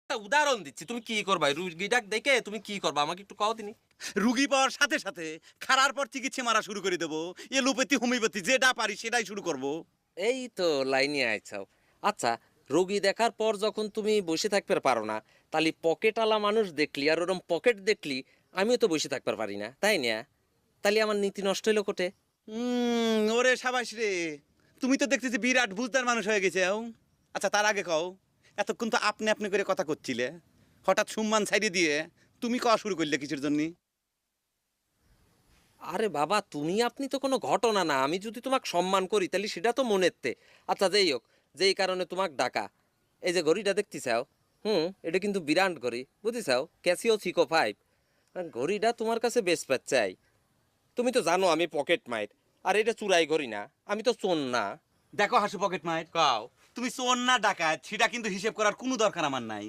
একটা উদাহরণ দিচ্ছি, তুমি কি করবা রুগীটা দেখে, তুমি কি করবা আমাকে একটু কও দিনি। রুগী পাওয়ার সাথে সাথে খারার পর চিকিৎসা মারা শুরু করে দেবো। এলোপ্যাথি হোমিওপ্যাথি যেটা পারি সেটাই শুরু করব। এই তো লাইনে আইছাও। আচ্ছা, রোগী দেখার পর যখন তুমি বসে থাকতে পারো না, তাহলে পকেটওয়ালা মানুষ দেখলি আর ওরম পকেট দেখলি আমিও তো বসে থাকতে পারি না, তাই না? তাহলে আমার নীতি নষ্ট হইলো কোটে? ওরে সাবাস রে, তুমি তো দেখতেছি বিরাট বুঝদার মানুষ হয়ে গেছে। আচ্ছা তার আগে কও, এতক্ষণ তো আপনি আপনি করে কথা করছিলে, হঠাৎ সম্মান ছাইড়ে দিয়ে তুমি কওয়া শুরু করলে কিছুর জন্য? আরে বাবা, তুমি আপনি তো কোনো ঘটনা না। আমি যদি তোমাকে সম্মান করি তাহলে সেটা তো মনেরতে। আচ্ছা যাই হোক, যেই কারণে তোমাকে ডাকা, এই যে ঘড়িটা দেখতে চাও, এটা কিন্তু বিরাট ঘড়ি, বুঝিছাও, ক্যাসিও সিকো 5। ঘড়িটা তোমার কাছে বেশ চাই। তুমি তো জানো আমি পকেট মাইর, আর এটা চুরাই ঘড়ি না, আমি তো চোর না। দেখো হাসু পকেট মায়ের, কাও। তুমি চোর না ডাকাত সেটা কিন্তু হিসেব করার কোনো দরকার আমার নাই।